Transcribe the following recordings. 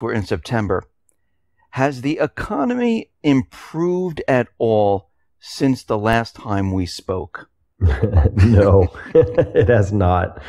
We're in September. Has the economy improved at all since the last time we spoke? No, it has not.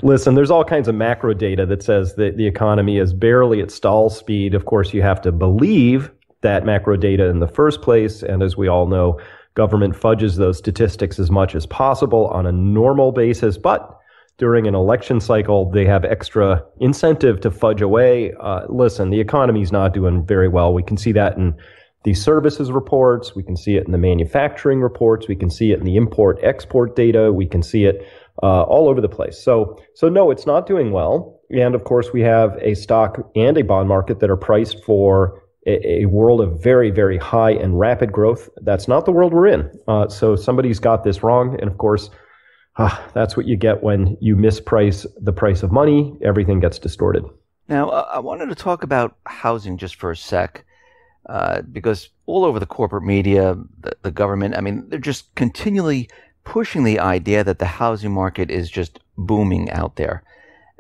Listen, there's all kinds of macro data that says that the economy is barely at stall speed. Of course, you have to believe that macro data in the first place. And as we all know, government fudges those statistics as much as possible on a normal basis. But during an election cycle, they have extra incentive to fudge away. Listen, the economy's not doing very well. We can see that in the services reports. We can see it in the manufacturing reports. We can see it in the import-export data. We can see it all over the place. So no, it's not doing well. And of course, we have a stock and a bond market that are priced for a world of very, very high and rapid growth. That's not the world we're in. So somebody's got this wrong. And of course, that's what you get when you misprice the price of money. Everything gets distorted. Now, I wanted to talk about housing just for a sec, because all over the corporate media, the government, I mean, they're just continually pushing the idea that the housing market is just booming out there.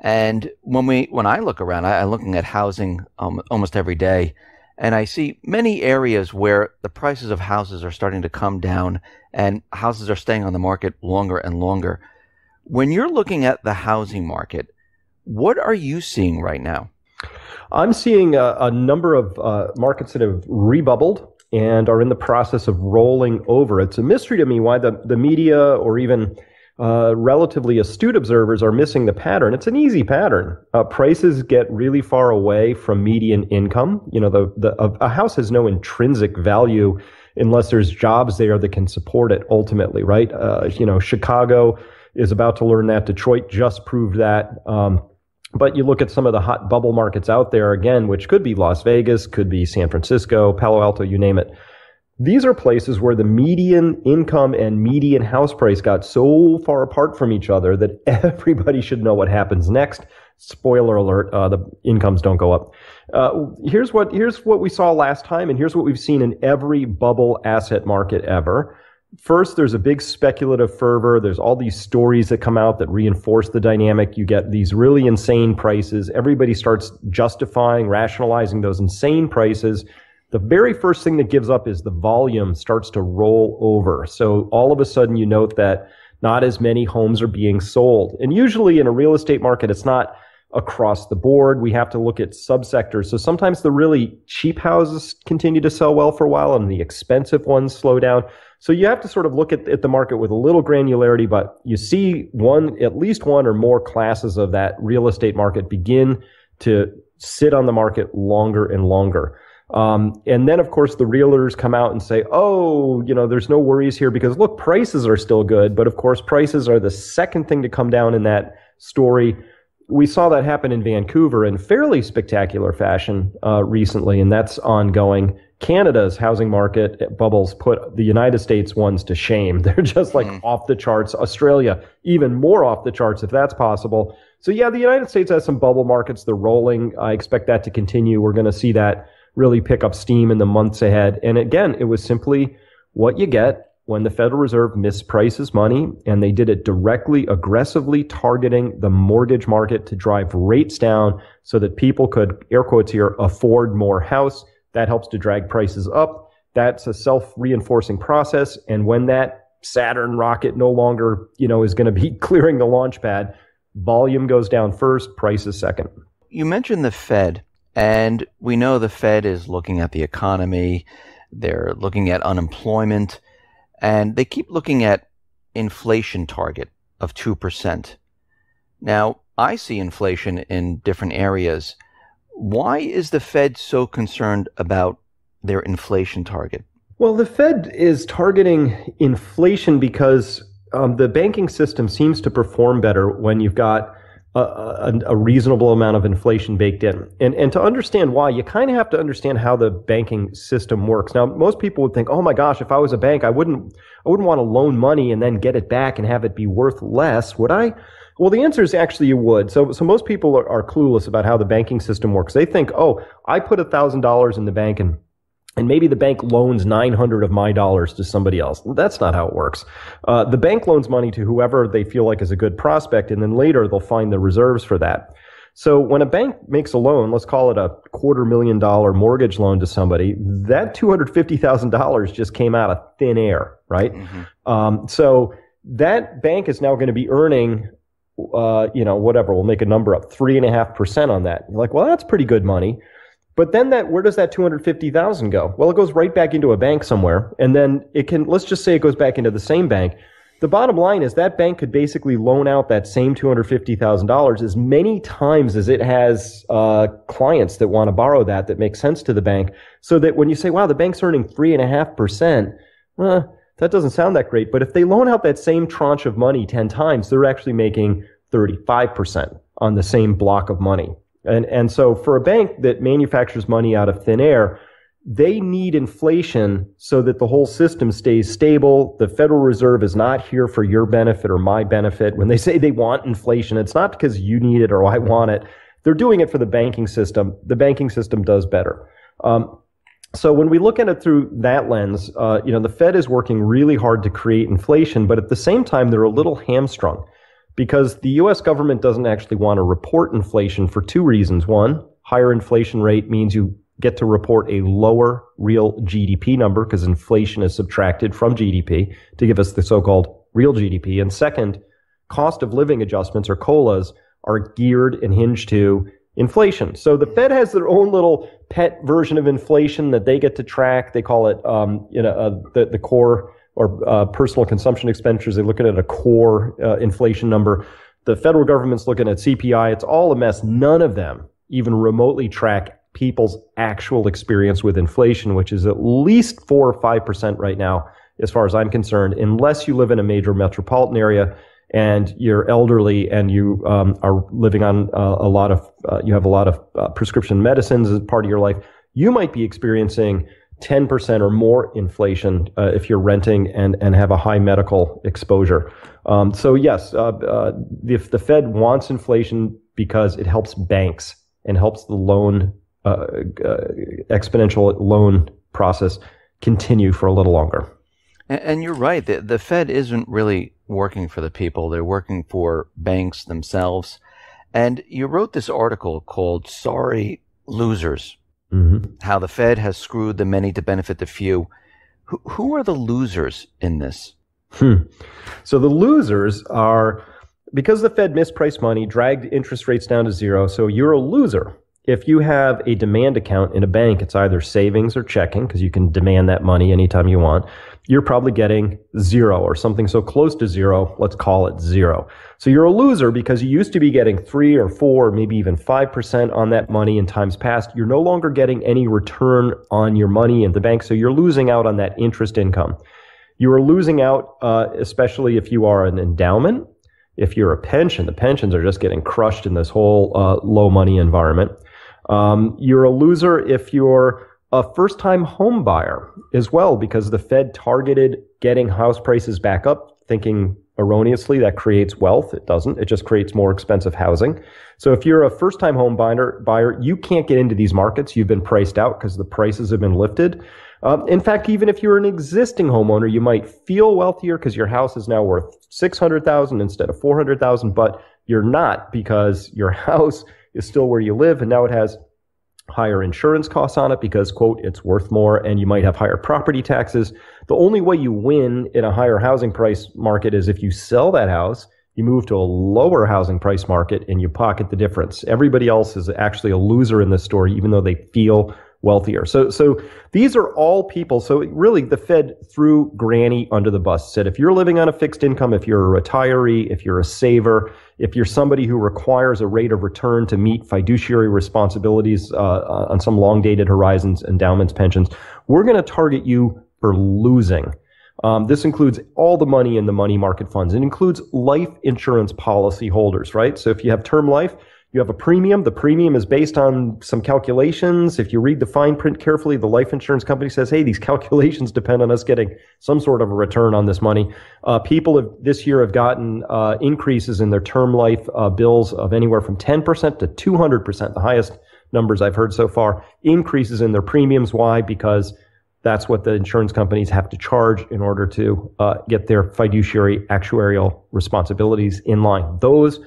And when I look around, I'm looking at housing almost every day, and I see many areas where the prices of houses are starting to come down and houses are staying on the market longer and longer. When you're looking at the housing market, what are you seeing right now? I'm seeing a number of markets that have rebubbled and are in the process of rolling over. It's a mystery to me why the media or even relatively astute observers are missing the pattern. It's an easy pattern. Prices get really far away from median income. You know, a house has no intrinsic value unless there's jobs there that can support it ultimately, right? Chicago is about to learn that. Detroit just proved that. But you look at some of the hot bubble markets out there, again, which could be Las Vegas, could be San Francisco, Palo Alto, you name it. These are places where the median income and median house price got so far apart from each other that everybody should know what happens next. Spoiler alert, the incomes don't go up. Here's what we saw last time, and here's what we've seen in every bubble asset market ever. First, there's a big speculative fervor. There's all these stories that come out that reinforce the dynamic. You get these really insane prices. Everybody starts justifying, rationalizing those insane prices. The very first thing that gives up is the volume starts to roll over. So all of a sudden you note that not as many homes are being sold. And usually in a real estate market, it's not across the board. We have to look at subsectors. So sometimes the really cheap houses continue to sell well for a while and the expensive ones slow down. So you have to sort of look at the market with a little granularity, but you see at least one or more classes of that real estate market begin to sit on the market longer and longer. And then, of course, the realtors come out and say, there's no worries here because, look, prices are still good. But, of course, prices are the second thing to come down in that story. We saw that happen in Vancouver in fairly spectacular fashion recently, and that's ongoing. Canada's housing market bubbles put the United States ones to shame. They're just like off the charts. Australia, even more off the charts if that's possible. So, yeah, the United States has some bubble markets. They're rolling. I expect that to continue. We're going to see that really pick up steam in the months ahead. And again, it was simply what you get when the Federal Reserve misprices money, and they did it directly, aggressively targeting the mortgage market to drive rates down so that people could, air quotes here, afford more house. That helps to drag prices up. That's a self-reinforcing process. And when that Saturn rocket no longer, is going to be clearing the launch pad, volume goes down first, prices second. You mentioned the Fed, and we know the Fed is looking at the economy. They're looking at unemployment, and they keep looking at inflation target of 2%. Now, I see inflation in different areas. Why is the Fed so concerned about their inflation target? Well, the Fed is targeting inflation because the banking system seems to perform better when you've got a reasonable amount of inflation baked in. And to understand why, you kind of have to understand how the banking system works. Now, most people would think, oh my gosh, if I was a bank, I wouldn't want to loan money and then get it back and have it be worth less, would I? Well, the answer is actually you would. So most people are clueless about how the banking system works. They think, oh, I put $1,000 in the bank and maybe the bank loans 900 of my dollars to somebody else. That's not how it works. The bank loans money to whoever they feel like is a good prospect, and then later they'll find the reserves for that. So when a bank makes a loan, let's call it a $250,000 mortgage loan to somebody, that $250,000 just came out of thin air, right? So that bank is now going to be earning, whatever, we'll make a number up, 3.5% on that. You're like, well, that's pretty good money. But then where does that 250,000 go? Well, it goes right back into a bank somewhere. And then let's just say it goes back into the same bank. The bottom line is that bank could basically loan out that same $250,000 as many times as it has clients that want to borrow that makes sense to the bank, so that when you say, wow, the bank's earning 3.5%, that doesn't sound that great. But if they loan out that same tranche of money 10 times, they're actually making 35% on the same block of money. And so for a bank that manufactures money out of thin air, they need inflation so that the whole system stays stable. The Federal Reserve is not here for your benefit or my benefit. When they say they want inflation, it's not because you need it or I want it. They're doing it for the banking system. The banking system does better. So when we look at it through that lens, the Fed is working really hard to create inflation, but at the same time, they're a little hamstrung because the U.S. government doesn't actually want to report inflation for two reasons. One, higher inflation rate means you get to report a lower real GDP number because inflation is subtracted from GDP to give us the so-called real GDP. And second, cost of living adjustments or COLAs are geared and hinged to inflation. So the Fed has their own little pet version of inflation that they get to track. They call it, the core or personal consumption expenditures. They're looking at a core inflation number. The federal government's looking at CPI. It's all a mess. None of them even remotely track people's actual experience with inflation, which is at least 4 or 5% right now, as far as I'm concerned, unless you live in a major metropolitan area and you're elderly and you are living on you have a lot of prescription medicines as part of your life. You might be experiencing 10% or more inflation if you're renting and have a high medical exposure. So yes, if the Fed wants inflation because it helps banks and helps the exponential loan process continue for a little longer. And you're right. The Fed isn't really working for the people. They're working for banks themselves. And you wrote this article called Sorry Losers, how the Fed has screwed the many to benefit the few. Who are the losers in this? So the losers are, because the Fed mispriced money, dragged interest rates down to zero, so you're a loser. If you have a demand account in a bank, it's either savings or checking, because you can demand that money anytime you want. You're probably getting zero or something so close to zero, let's call it zero. So you're a loser because you used to be getting 3 or 4, maybe even 5% on that money in times past. You're no longer getting any return on your money in the bank, so you're losing out on that interest income. You are losing out, especially if you are an endowment. If you're a pension, the pensions are just getting crushed in this whole low money environment. You're a loser if you're a first-time home buyer as well, because the Fed targeted getting house prices back up, thinking erroneously that creates wealth. It doesn't. It just creates more expensive housing. So if you're a first-time home buyer, you can't get into these markets. You've been priced out because the prices have been lifted. In fact, even if you're an existing homeowner, you might feel wealthier because your house is now worth $600,000 instead of $400,000, but you're not, because your house is still where you live, and now it has higher insurance costs on it because, quote, it's worth more, and you might have higher property taxes. The only way you win in a higher housing price market is if you sell that house, you move to a lower housing price market, and you pocket the difference. Everybody else is actually a loser in this story, even though they feel wealthier. So these are all people. So really, the Fed threw Granny under the bus, said if you're living on a fixed income, if you're a retiree, if you're a saver, if you're somebody who requires a rate of return to meet fiduciary responsibilities on some long dated horizons, endowments, pensions, we're going to target you for losing. This includes all the money in the money market funds. It includes life insurance policy holders, right? So if you have term life, you have a premium. The premium is based on some calculations. If you read the fine print carefully, the life insurance company says, hey, these calculations depend on us getting some sort of a return on this money. People this year have gotten increases in their term life bills of anywhere from 10% to 200%, the highest numbers I've heard so far, increases in their premiums. Why? Because that's what the insurance companies have to charge in order to get their fiduciary actuarial responsibilities in line. Those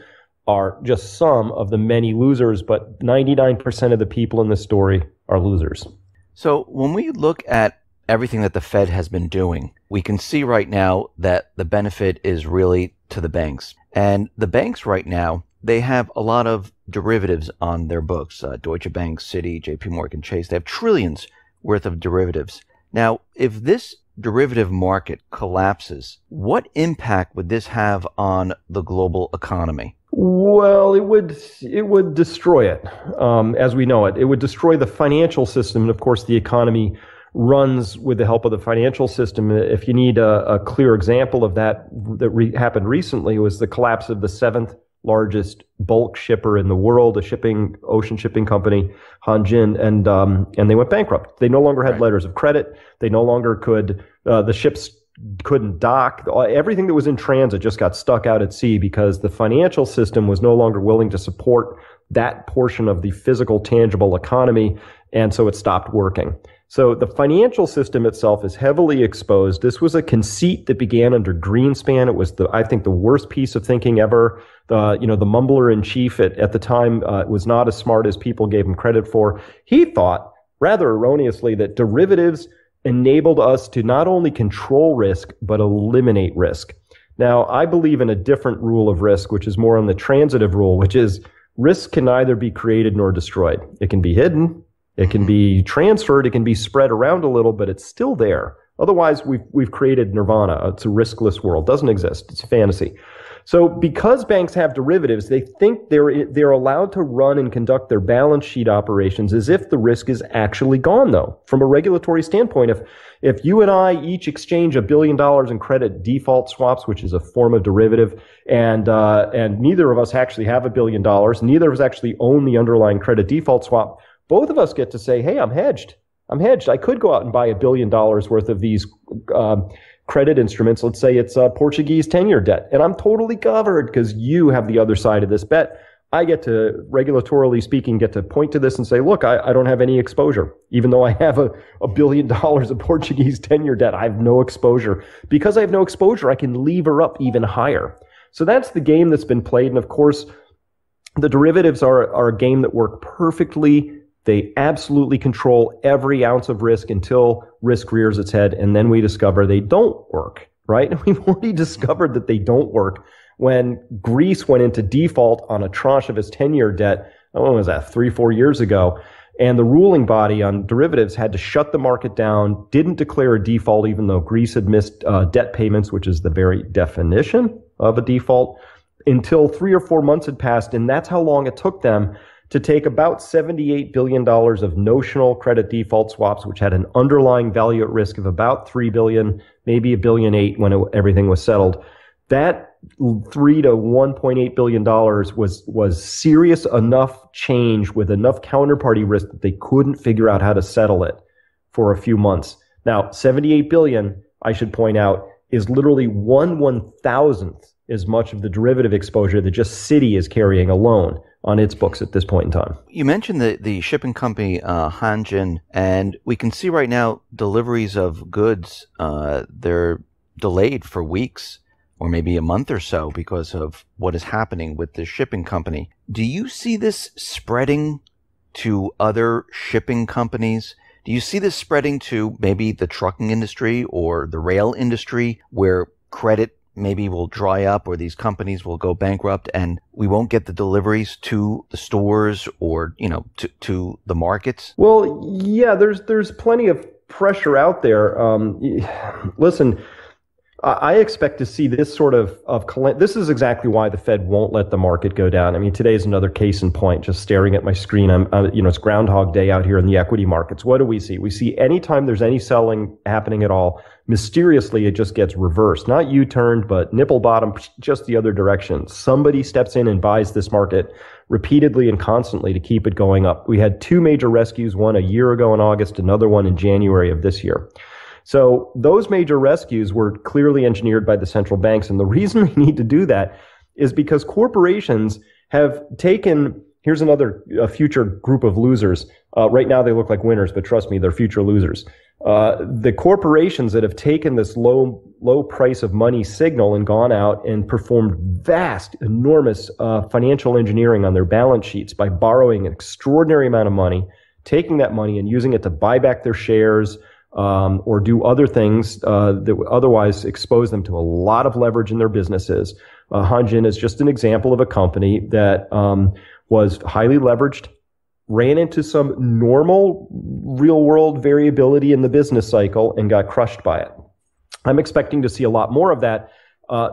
are just some of the many losers, but 99% of the people in this story are losers. So when we look at everything that the Fed has been doing, we can see right now that the benefit is really to the banks. And the banks right now, they have a lot of derivatives on their books. Deutsche Bank, Citi, JP Morgan Chase, they have trillions worth of derivatives. Now, if this derivative market collapses, what impact would this have on the global economy? Well, it would destroy it as we know it. It would destroy the financial system, and of course, the economy runs with the help of the financial system. If you need a clear example of that happened recently, it was the collapse of the seventh largest bulk shipper in the world, ocean shipping company, Hanjin, and they went bankrupt. They no longer had letters of credit. They no longer could, the ships couldn't dock. Everything that was in transit just got stuck out at sea because the financial system was no longer willing to support that portion of the physical, tangible economy, and so it stopped working. So the financial system itself is heavily exposed. This was a conceit that began under Greenspan. It was I think the worst piece of thinking ever. The mumbler in chief at the time was not as smart as people gave him credit for. He thought, rather erroneously, that derivatives enabled us to not only control risk, but eliminate risk. Now, I believe in a different rule of risk, which is more on the transitive rule, which is risk can neither be created nor destroyed. It can be hidden. It can be transferred. It can be spread around a little, but it's still there. Otherwise, we've created nirvana. It's a riskless world. Doesn't exist. It's a fantasy. So because banks have derivatives, they think they're allowed to run and conduct their balance sheet operations as if the risk is actually gone, though. From a regulatory standpoint, if you and I each exchange $1 billion in credit default swaps, which is a form of derivative, and neither of us actually have $1 billion, neither of us actually own the underlying credit default swap, both of us get to say, hey, I'm hedged. I could go out and buy $1 billion worth of these credit instruments. Let's say it's Portuguese 10-year debt, and I'm totally covered because you have the other side of this bet. I get to, regulatorily speaking, get to point to this and say, look, I don't have any exposure. Even though I have a $1 billion of Portuguese 10-year debt, I have no exposure. Because I have no exposure, I can lever up even higher. So that's the game that's been played. And of course, the derivatives are a game that work perfectly. They absolutely control every ounce of risk until risk rears its head, and then we discover they don't work, right? And we've already discovered that they don't work when Greece went into default on a tranche of its 10-year debt, when was that, 3-4 years ago, and the ruling body on derivatives had to shut the market down, didn't declare a default even though Greece had missed debt payments, which is the very definition of a default, until 3 or 4 months had passed, and that's how long it took them to take about $78 billion of notional credit default swaps, which had an underlying value at risk of about $3 billion, maybe $1.8 billion when everything was settled. That $3 to $1.8 billion was serious enough change with enough counterparty risk that they couldn't figure out how to settle it for a few months. Now, $78 billion, I should point out, is literally 1/1000th as much of the derivative exposure that just Citi is carrying alone on its books at this point in time. You mentioned the shipping company Hanjin, and we can see right now deliveries of goods, they're delayed for weeks or maybe a month or so because of what is happening with the shipping company. Do you see this spreading to other shipping companies? Do you see this spreading to maybe the trucking industry or the rail industry where credit maybe will dry up or these companies will go bankrupt and we won't get the deliveries to the stores or, to the markets? Well, yeah, there's plenty of pressure out there. Listen, I expect to see this sort of this is exactly why the Fed won't let the market go down. I mean, today's another case in point. Just staring at my screen, it's Groundhog Day out here in the equity markets. What do we see? We see anytime there's any selling happening at all, mysteriously it just gets reversed. Not U-turned, but nipple bottom, just the other direction. Somebody steps in and buys this market repeatedly and constantly to keep it going up. We had 2 major rescues, one a year ago in August, another one in January of this year. So those major rescues were clearly engineered by the central banks. And the reason we need to do that is because corporations have taken, here's another future group of losers. Right now they look like winners, but trust me, they're future losers. The corporations that have taken this low price of money signal and gone out and performed vast, enormous financial engineering on their balance sheets by borrowing an extraordinary amount of money, taking that money and using it to buy back their shares or do other things that would otherwise expose them to a lot of leverage in their businesses. Hanjin is just an example of a company that was highly leveraged, ran into some normal real world variability in the business cycle and got crushed by it. I'm expecting to see a lot more of that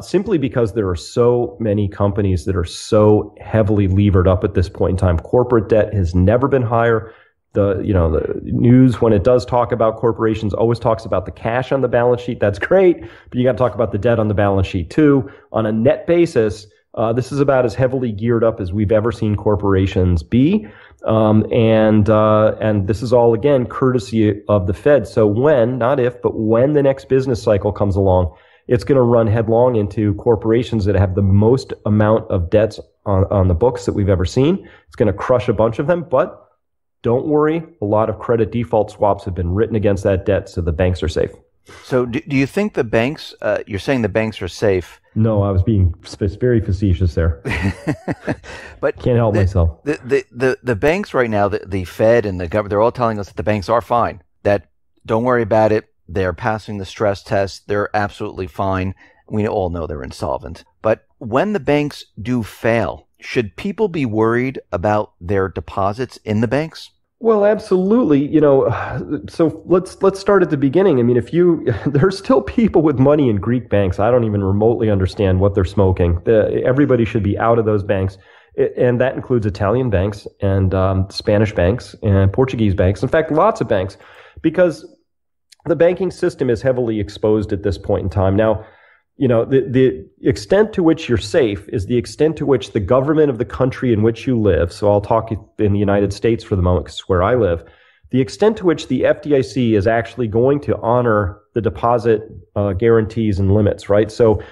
simply because there are so many companies that are so heavily levered up at this point in time. Corporate debt has never been higher. The news, when it does talk about corporations, always talks about the cash on the balance sheet. That's great, but you got to talk about the debt on the balance sheet too. On a net basis, this is about as heavily geared up as we've ever seen corporations be. And this is all, again, courtesy of the Fed. So when, not if, but when the next business cycle comes along, it's going to run headlong into corporations that have the most amount of debts on the books that we've ever seen. It's going to crush a bunch of them, but don't worry. A lot of credit default swaps have been written against that debt, so the banks are safe. So do you think the banks, you're saying the banks are safe? No, I was being very facetious there. But can't help myself. The banks right now, the Fed and the government, they're all telling us that the banks are fine, that don't worry about it. They're passing the stress test. They're absolutely fine. We all know they're insolvent. But when the banks do fail, should people be worried about their deposits in the banks? Well, absolutely. So let's start at the beginning. I mean, there's still people with money in Greek banks. I don't even remotely understand what they're smoking. Everybody should be out of those banks. And that includes Italian banks and Spanish banks and Portuguese banks. In fact, lots of banks, because the banking system is heavily exposed at this point in time. Now, the extent to which you're safe is the extent to which the government of the country in which you live, so I'll talk in the United States for the moment because it's where I live, the extent to which the FDIC is actually going to honor the deposit guarantees and limits, right? So,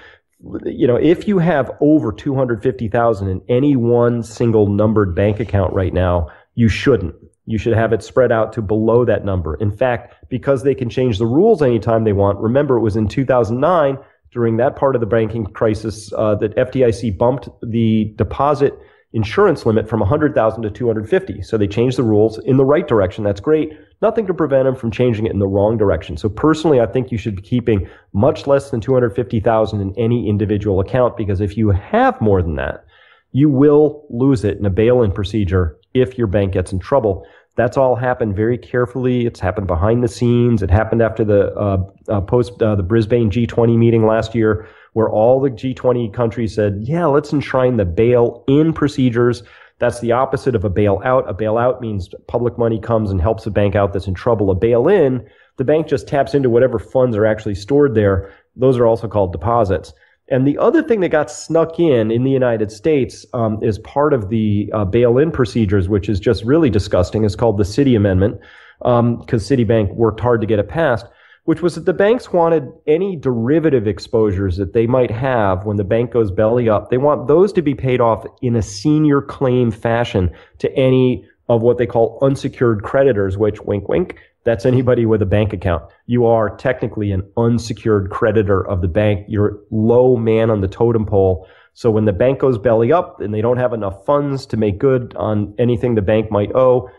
if you have over 250,000 in any one single numbered bank account right now, you shouldn't. You should have it spread out to below that number. In fact, because they can change the rules anytime they want, remember it was in 2009, during that part of the banking crisis, that FDIC bumped the deposit insurance limit from 100,000 to 250. So they changed the rules in the right direction. That's great. Nothing to prevent them from changing it in the wrong direction. So personally, I think you should be keeping much less than 250,000 in any individual account, because if you have more than that, you will lose it in a bail-in procedure if your bank gets in trouble. That's all happened very carefully. It's happened behind the scenes. It happened after the Brisbane G20 meeting last year, where all the G20 countries said, yeah, let's enshrine the bail-in procedures. That's the opposite of a bailout. A bailout means public money comes and helps a bank out that's in trouble. A bail-in, the bank just taps into whatever funds are actually stored there. Those are also called deposits. And the other thing that got snuck in the United States is part of the bail-in procedures, which is just really disgusting. It's called the Citi Amendment, because Citibank worked hard to get it passed, which was that the banks wanted any derivative exposures that they might have when the bank goes belly up. They want those to be paid off in a senior claim fashion to any of what they call unsecured creditors, which, wink, wink, that's anybody with a bank account. You are technically an unsecured creditor of the bank. You're low man on the totem pole. So when the bank goes belly up and they don't have enough funds to make good on anything the bank might owe,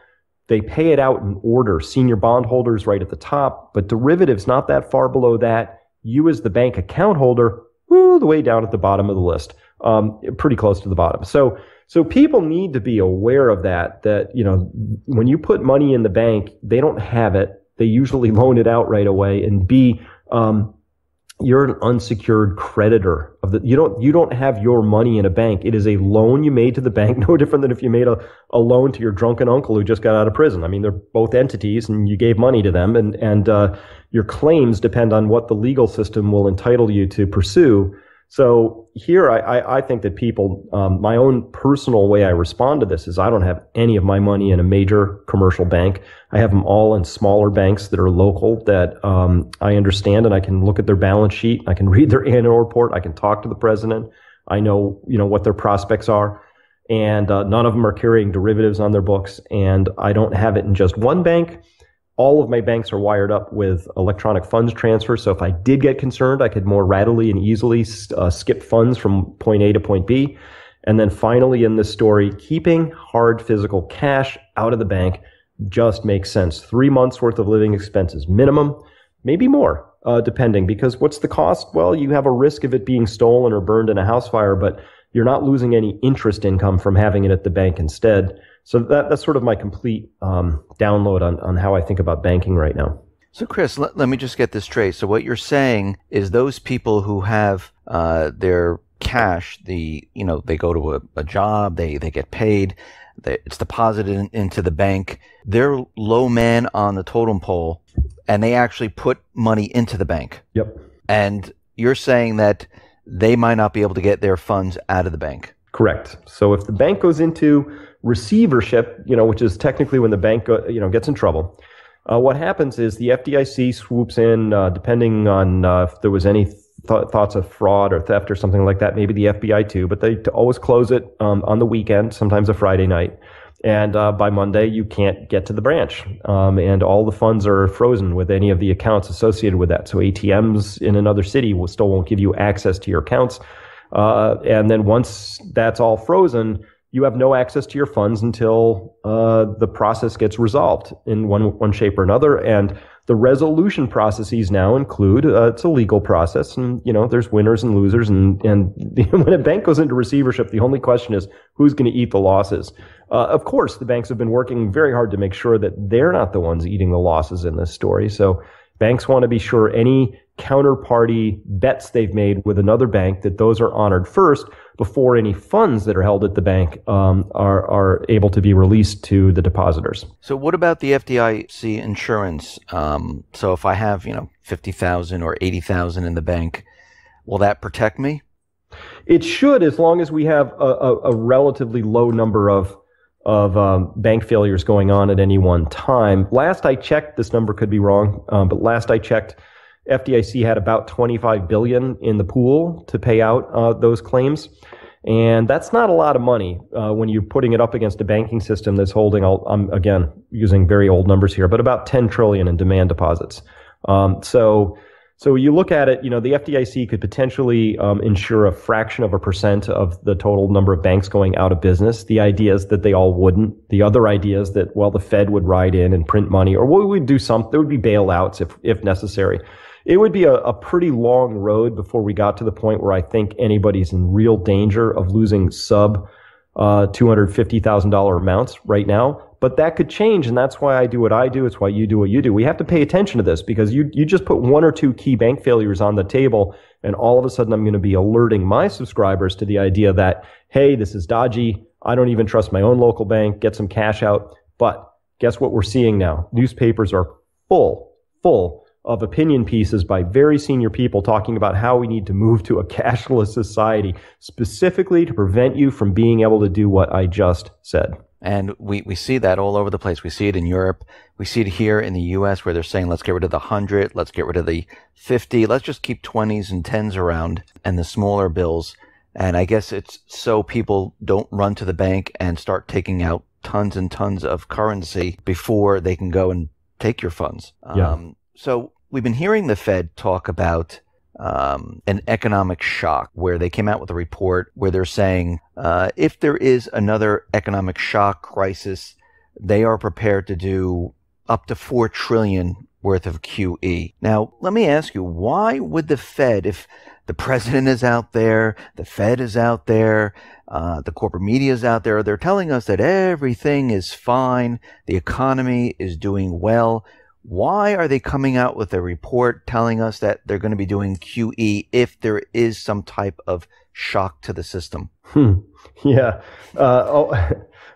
they pay it out in order. Senior bondholders right at the top, but derivatives not that far below that. You as the bank account holder, the way down at the bottom of the list, pretty close to the bottom. So people need to be aware of that, when you put money in the bank, they don't have it. They usually loan it out right away. And B, you're an unsecured creditor you don't have your money in a bank. It is a loan you made to the bank, no different than if you made a loan to your drunken uncle who just got out of prison. I mean, they're both entities and you gave money to them, and your claims depend on what the legal system will entitle you to pursue. So here, I think that people, my own personal way I respond to this is I don't have any of my money in a major commercial bank. I have them all in smaller banks that are local that I understand, and I can look at their balance sheet. I can read their annual report. I can talk to the president. I know, what their prospects are. And none of them are carrying derivatives on their books. And I don't have it in just one bank. All of my banks are wired up with electronic funds transfer. So if I did get concerned, I could more readily and easily skip funds from point A to point B. And then finally in this story, keeping hard physical cash out of the bank just makes sense. 3 months worth of living expenses minimum, maybe more, depending, because what's the cost? Well, you have a risk of it being stolen or burned in a house fire, but you're not losing any interest income from having it at the bank instead. So that's sort of my complete download on how I think about banking right now. So, Chris, let me just get this straight. So what you're saying is those people who have their cash, they go to a job, they get paid, it's deposited into the bank. They're low man on the totem pole, and they actually put money into the bank. Yep. And you're saying that they might not be able to get their funds out of the bank. Correct. So if the bank goes into receivership, which is technically when the bank gets in trouble, what happens is the FDIC swoops in, depending on if there was any thoughts of fraud or theft or something like that, maybe the FBI too, but they always close it on the weekend, sometimes a Friday night. And by Monday, you can't get to the branch. And all the funds are frozen with any of the accounts associated with that. So ATMs in another city still won't give you access to your accounts. And then once that's all frozen, you have no access to your funds until the process gets resolved in one shape or another. And the resolution processes now include, it's a legal process, and there's winners and losers. And when a bank goes into receivership, the only question is who's going to eat the losses. Of course, the banks have been working very hard to make sure that they're not the ones eating the losses in this story. So banks want to be sure any counterparty bets they've made with another bank, that those are honored first before any funds that are held at the bank are able to be released to the depositors. So what about the FDIC insurance? So if I have, 50,000 or 80,000 in the bank, will that protect me? It should, as long as we have a relatively low number of bank failures going on at any one time. Last I checked, this number could be wrong, but last I checked, FDIC had about $25 billion in the pool to pay out those claims. And that's not a lot of money when you're putting it up against a banking system that's holding, I'm again using very old numbers here, but about 10 trillion in demand deposits. So you look at it, the FDIC could potentially insure a fraction of a percent of the total number of banks going out of business. The idea is that they all wouldn't. The other idea is that, the Fed would ride in and print money, or we would do something. There would be bailouts if necessary. It would be a pretty long road before we got to the point where I think anybody's in real danger of losing sub $250,000 amounts right now. But that could change, and that's why I do what I do. It's why you do what you do. We have to pay attention to this, because you just put one or two key bank failures on the table, and all of a sudden I'm going to be alerting my subscribers to the idea that, hey, this is dodgy. I don't even trust my own local bank. Get some cash out. But guess what we're seeing now? Newspapers are full of opinion pieces by very senior people talking about how we need to move to a cashless society, specifically to prevent you from being able to do what I just said. And we see that all over the place. We see it in Europe. We see it here in the U.S. where they're saying, let's get rid of the 100, let's get rid of the 50, let's just keep 20s and 10s around and the smaller bills. And I guess it's so people don't run to the bank and start taking out tons and tons of currency before they can go and take your funds. Yeah. So we've been hearing the Fed talk about an economic shock, where they came out with a report where they're saying if there is another economic shock crisis, they are prepared to do up to $4 trillion worth of QE. Now, let me ask you, why would the Fed, if the president is out there, the Fed is out there, the corporate media is out there, they're telling us that everything is fine, the economy is doing well, why are they coming out with a report telling us that they're going to be doing QE if there is some type of shock to the system? Yeah.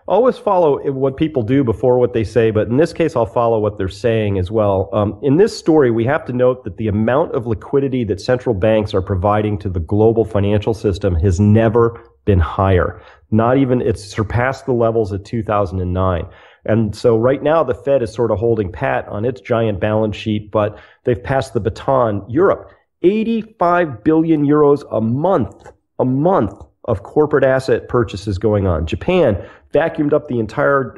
Always follow what people do before what they say, but in this case, I'll follow what they're saying as well. In this story, we have to note that the amount of liquidity that central banks are providing to the global financial system has never been higher. Not even, it's surpassed the levels of 2009. And so right now, the Fed is sort of holding pat on its giant balance sheet, but they've passed the baton. Europe, 85 billion euros a month of corporate asset purchases going on. Japan vacuumed up the entire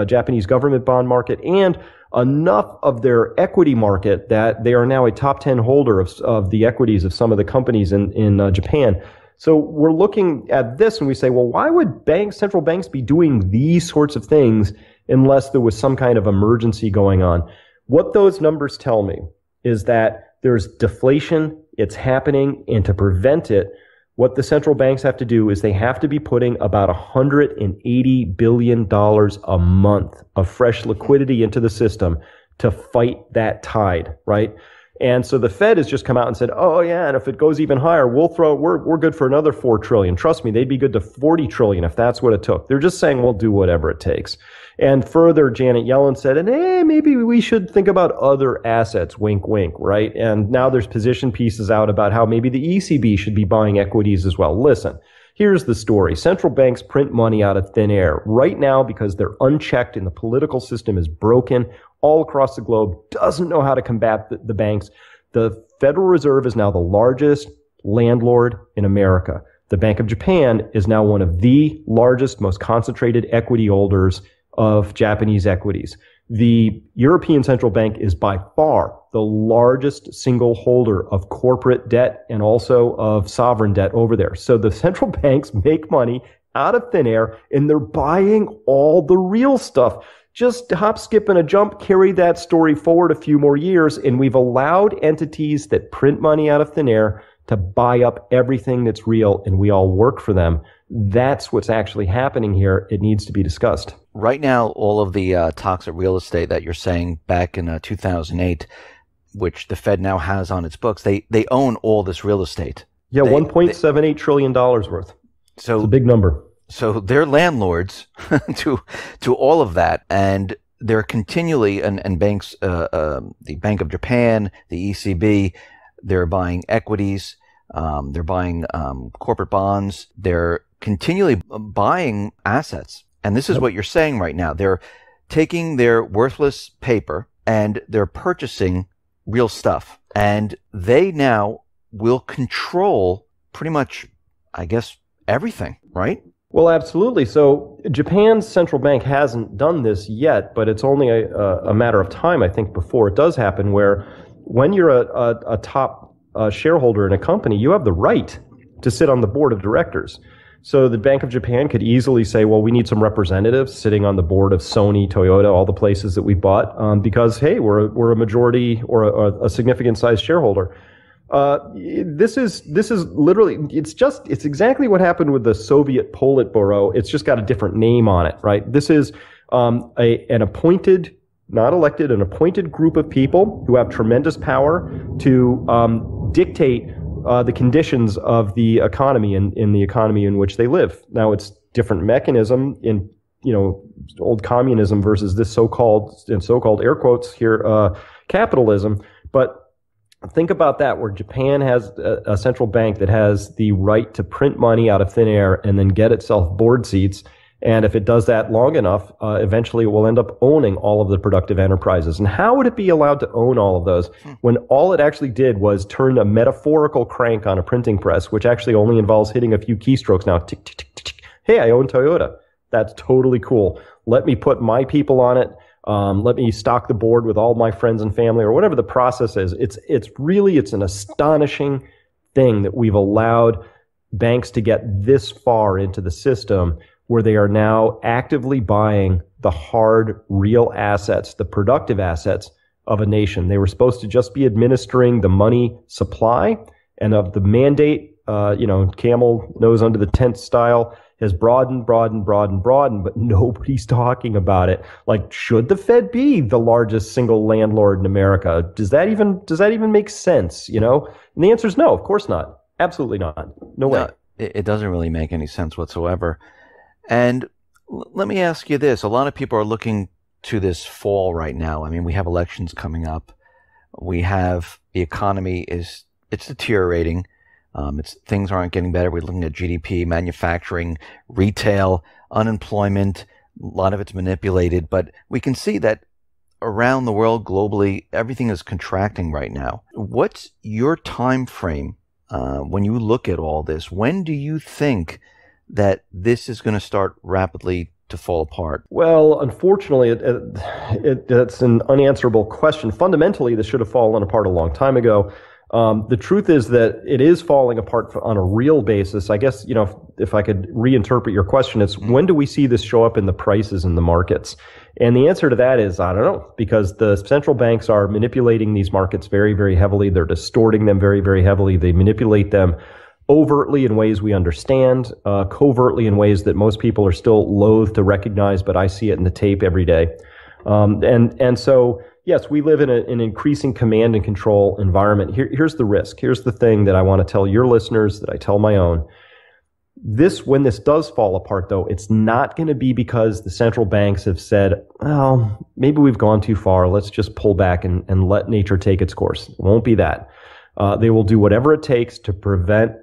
Japanese government bond market and enough of their equity market that they are now a top 10 holder of the equities of some of the companies in Japan. So we're looking at this and we say, well, why would central banks be doing these sorts of things unless there was some kind of emergency going on? What those numbers tell me is that there's deflation, it's happening, and to prevent it, what the central banks have to do is they have to be putting about $180 billion a month of fresh liquidity into the system to fight that tide, right? And so the Fed has just come out and said, oh yeah, and if it goes even higher, we're good for another 4 trillion. Trust me, they'd be good to 40 trillion if that's what it took. They're just saying we'll do whatever it takes. And further, Janet Yellen said, and hey, maybe we should think about other assets, wink, wink, right? And now there's position pieces out about how maybe the ECB should be buying equities as well. Listen, here's the story. Central banks print money out of thin air right now because they're unchecked and the political system is broken all across the globe, doesn't know how to combat the banks. The Federal Reserve is now the largest landlord in America. The Bank of Japan is now one of the largest, most concentrated equity holders of Japanese equities. The European Central Bank is by far the largest single holder of corporate debt and also of sovereign debt over there. So the central banks make money out of thin air and they're buying all the real stuff. Just hop, skip, and a jump, carry that story forward a few more years, and we've allowed entities that print money out of thin air to buy up everything that's real, and we all work for them. That's what's actually happening here. It needs to be discussed. Right now, all of the toxic real estate that you're saying back in 2008, which the Fed now has on its books, they own all this real estate. Yeah, $1.78 trillion worth. So it's a big number. So they're landlords to all of that, and they're continually and banks, the Bank of Japan, the ECB, they're buying equities, they're buying corporate bonds, they're continually buying assets, and this is what you're saying right now. They're taking their worthless paper and they're purchasing real stuff, and they now will control pretty much, I guess, everything, right? Well, absolutely. So Japan's central bank hasn't done this yet, but it's only a matter of time, I think, before it does happen, where when you're a top shareholder in a company, you have the right to sit on the board of directors. So the Bank of Japan could easily say, well, we need some representatives sitting on the board of Sony, Toyota, all the places that we bought, because, hey, we're a majority or a significant size shareholder. This is literally, it's exactly what happened with the Soviet Politburo. It's just got a different name on it, right? This is an appointed, not elected, an appointed group of people who have tremendous power to dictate the conditions of the economy and in the economy in which they live. Now, it's different mechanism in, old communism versus this so-called air quotes here, capitalism, but think about that, where Japan has a central bank that has the right to print money out of thin air and then get itself board seats. And if it does that long enough, eventually it will end up owning all of the productive enterprises. And how would it be allowed to own all of those when all it actually did was turn a metaphorical crank on a printing press, which actually only involves hitting a few keystrokes now. Tick, tick, tick, tick, tick. Hey, I own Toyota. That's totally cool. Let me put my people on it. Let me stock the board with all my friends and family, or whatever the process is. It's an astonishing thing that we've allowed banks to get this far into the system, where they are now actively buying the hard, real assets, the productive assets of a nation. They were supposed to just be administering the money supply, and of the mandate, camel nose under the tent style has broadened, but nobody's talking about it. Like, should the Fed be the largest single landlord in America? Does that even make sense? And the answer is no, of course not. Absolutely not. No way. It doesn't really make any sense whatsoever. And let me ask you this. A lot of people are looking to this fall right now. I mean, we have elections coming up. We have the economy it's deteriorating. Things aren't getting better. We're looking at GDP, manufacturing, retail, unemployment. A lot of it's manipulated, but we can see that around the world globally, everything is contracting right now. What's your time frame when you look at all this, when do you think that this is going to start rapidly to fall apart? Well, unfortunately, it's an unanswerable question. Fundamentally, this should have fallen apart a long time ago. The truth is that it is falling apart on a real basis. I guess, if I could reinterpret your question, it's when do we see this show up in the prices in the markets? And the answer to that is, I don't know, because the central banks are manipulating these markets very, very heavily. They're distorting them very, very heavily. They manipulate them overtly in ways we understand, covertly in ways that most people are still loath to recognize, but I see it in the tape every day. And so, yes, we live in an increasing command and control environment. Here's the risk. Here's the thing that I want to tell your listeners, that I tell my own. When this does fall apart, though, it's not going to be because the central banks have said, well, maybe we've gone too far. Let's just pull back and let nature take its course. It won't be that. They will do whatever it takes to prevent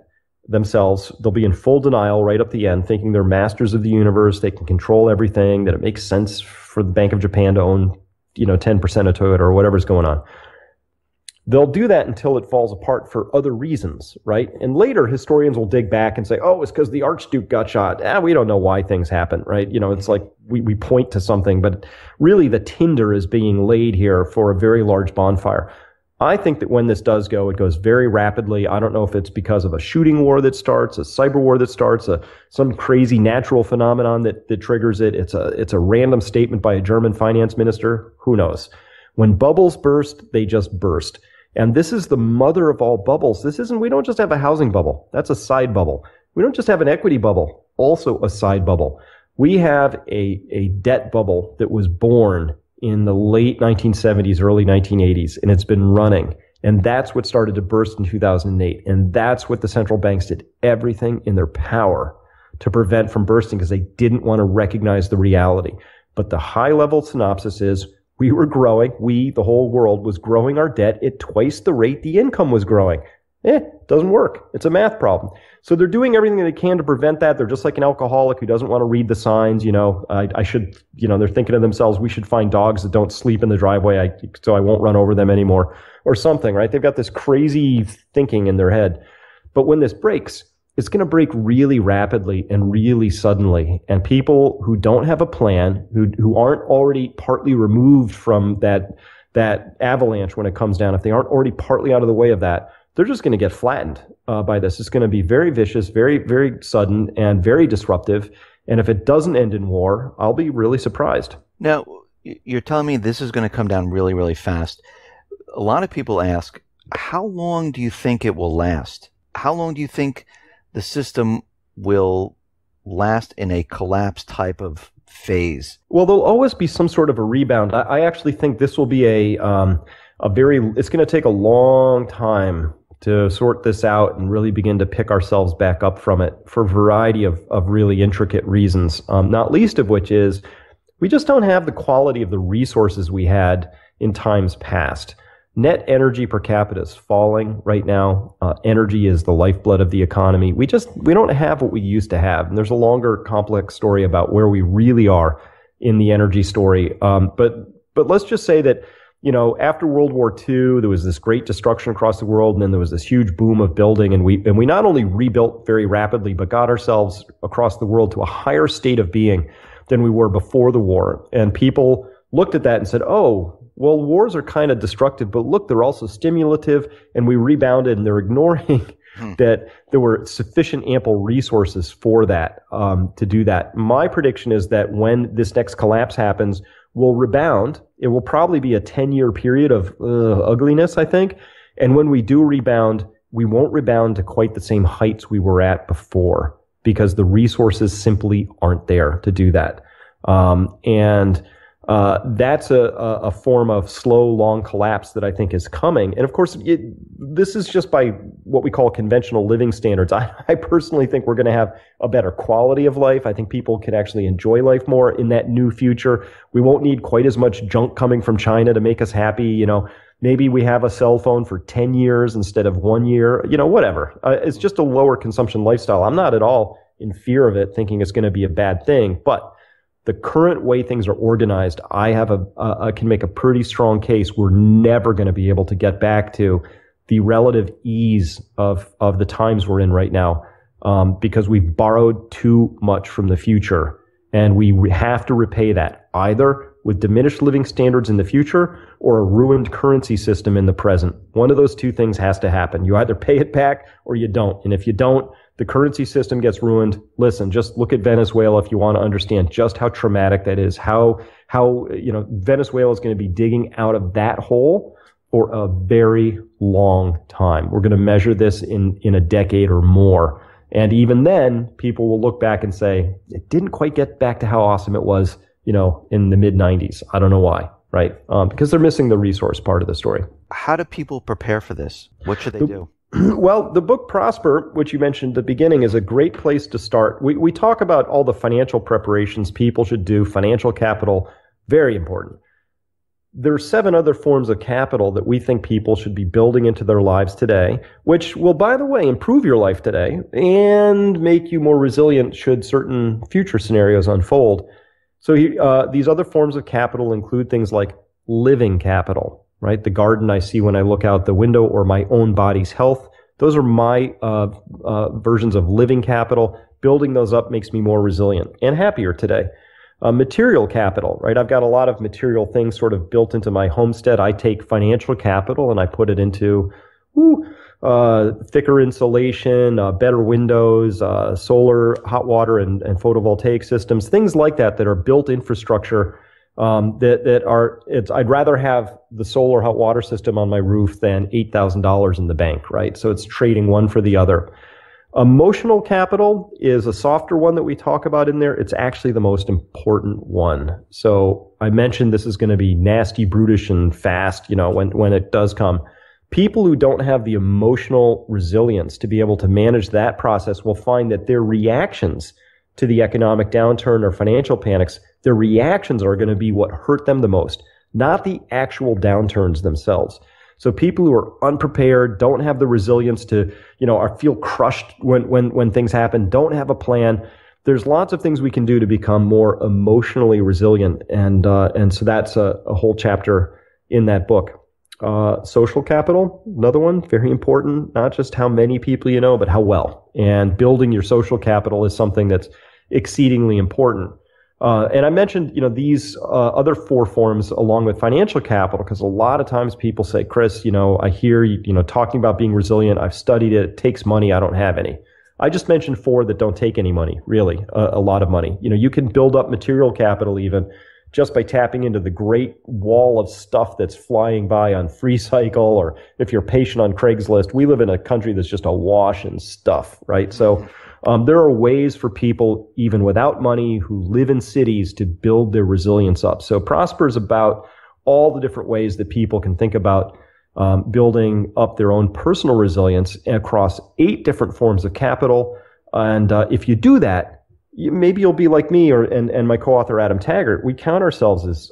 themselves. They'll be in full denial right up the end, thinking they're masters of the universe. They can control everything, that it makes sense for the Bank of Japan to own 10% of Toyota or whatever's going on. They'll do that until it falls apart for other reasons, right? And later, historians will dig back and say, oh, it's because the Archduke got shot. We don't know why things happen, right? It's like we point to something, but really the tinder is being laid here for a very large bonfire. I think that when this does go, it goes very rapidly. I don't know if it's because of a shooting war that starts, a cyber war that starts, some crazy natural phenomenon that triggers it. It's a random statement by a German finance minister. Who knows? When bubbles burst, they just burst. And this is the mother of all bubbles. We don't just have a housing bubble. That's a side bubble. We don't just have an equity bubble, also a side bubble. We have a debt bubble that was born in the late 1970s, early 1980s, and it's been running. And that's what started to burst in 2008. And that's what the central banks did everything in their power to prevent from bursting, because they didn't want to recognize the reality. But the high-level synopsis is we were growing. The whole world was growing our debt at twice the rate the income was growing. Doesn't work. It's a math problem. So they're doing everything they can to prevent that. They're just like an alcoholic who doesn't want to read the signs. They're thinking to themselves, we should find dogs that don't sleep in the driveway so I won't run over them anymore or something, right? They've got this crazy thinking in their head. But when this breaks, it's going to break really rapidly and really suddenly. And people who don't have a plan, who aren't already partly removed from that avalanche when it comes down, if they aren't already partly out of the way of that, they're just going to get flattened by this. It's going to be very vicious, very, very sudden, and very disruptive. And if it doesn't end in war, I'll be really surprised. Now, you're telling me this is going to come down really, really fast. A lot of people ask, how long do you think it will last? How long do you think the system will last in a collapse type of phase? Well, there'll always be some sort of a rebound. I actually think this will be it's going to take a long time to sort this out and really begin to pick ourselves back up from it for a variety of really intricate reasons, not least of which is we just don't have the quality of the resources we had in times past. Net energy per capita is falling right now. Energy is the lifeblood of the economy. We don't have what we used to have. And there's a longer, complex story about where we really are in the energy story. But let's just say that, after World War II, there was this great destruction across the world, and then there was this huge boom of building, and we not only rebuilt very rapidly, but got ourselves across the world to a higher state of being than we were before the war. And people looked at that and said, oh, well, wars are kind of destructive, but look, they're also stimulative, and we rebounded, and they're ignoring that there were sufficient ample resources for that, to do that. My prediction is that when this next collapse happens, we'll rebound. It will probably be a 10-year period of ugliness, I think. And when we do rebound, we won't rebound to quite the same heights we were at before, because the resources simply aren't there to do that. That's a form of slow, long collapse that I think is coming. And of course, this is just by what we call conventional living standards. I personally think we're going to have a better quality of life. I think people can actually enjoy life more in that new future. We won't need quite as much junk coming from China to make us happy. Maybe we have a cell phone for 10 years instead of 1 year, whatever. It's just a lower consumption lifestyle. I'm not at all in fear of it, thinking it's going to be a bad thing, but the current way things are organized, I can make a pretty strong case we're never going to be able to get back to the relative ease of the times we're in right now, because we've borrowed too much from the future, and we have to repay that either with diminished living standards in the future or a ruined currency system in the present. One of those two things has to happen. You either pay it back or you don't. And if you don't, the currency system gets ruined. Listen, just look at Venezuela if you want to understand just how traumatic that is, how Venezuela is going to be digging out of that hole for a very long time. We're going to measure this in a decade or more. And even then, people will look back and say, it didn't quite get back to how awesome it was, in the mid 90s. I don't know why, right? Because they're missing the resource part of the story. How do people prepare for this? What should they do? Well, the book Prosper, which you mentioned at the beginning, is a great place to start. We talk about all the financial preparations people should do, financial capital, very important. There are 7 other forms of capital that we think people should be building into their lives today, which will, by the way, improve your life today and make you more resilient should certain future scenarios unfold. So these other forms of capital include things like living capital, right? The garden I see when I look out the window, or my own body's health. Those are my versions of living capital. Building those up makes me more resilient and happier today. Material capital, right? I've got a lot of material things sort of built into my homestead. I take financial capital and I put it into thicker insulation, better windows, solar, hot water, and photovoltaic systems, things like that are built infrastructure. I'd rather have the solar hot water system on my roof than $8,000 in the bank, right? So it's trading one for the other. Emotional capital is a softer one that we talk about in there. It's actually the most important one. So I mentioned this is going to be nasty, brutish, and fast, when it does come. People who don't have the emotional resilience to be able to manage that process will find that their reactions to the economic downturn or financial panics, their reactions are going to be what hurt them the most, not the actual downturns themselves. So people who are unprepared, don't have the resilience to, or feel crushed when things happen, don't have a plan. There's lots of things we can do to become more emotionally resilient. And so that's a whole chapter in that book. Social capital, another one, very important, not just how many people you know, but how well. And building your social capital is something that's exceedingly important. And I mentioned, these other 4 forms along with financial capital, because a lot of times people say, Chris, I hear you, talking about being resilient. I've studied it. It takes money. I don't have any. I just mentioned 4 that don't take any money, really, a lot of money. You can build up material capital even just by tapping into the great wall of stuff that's flying by on FreeCycle, or if you're patient on Craigslist. We live in a country that's just awash in stuff, right? So there are ways for people, even without money, who live in cities to build their resilience up. So Prosper is about all the different ways that people can think about building up their own personal resilience across 8 different forms of capital. And if you do that, maybe you'll be like me and my co-author Adam Taggart. We count ourselves as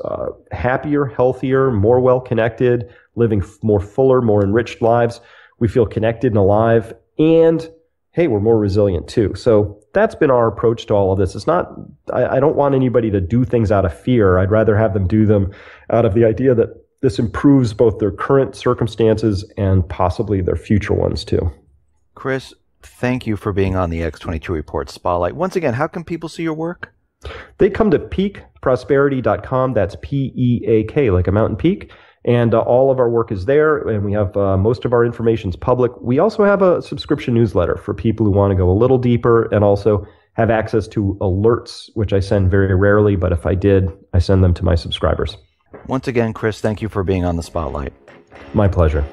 happier, healthier, more well-connected, living more fuller, more enriched lives. We feel connected and alive, and hey, we're more resilient too. So that's been our approach to all of this. It's not, I don't want anybody to do things out of fear. I'd rather have them do them out of the idea that this improves both their current circumstances and possibly their future ones too. Chris, thank you for being on the X22 Report Spotlight. Once again, how can people see your work? They come to peakprosperity.com. That's P-E-A-K, like a mountain peak. And all of our work is there, and we have most of our information is public. We also have a subscription newsletter for people who want to go a little deeper and also have access to alerts, which I send very rarely, but if I did, I send them to my subscribers. Once again, Chris, thank you for being on the Spotlight. My pleasure.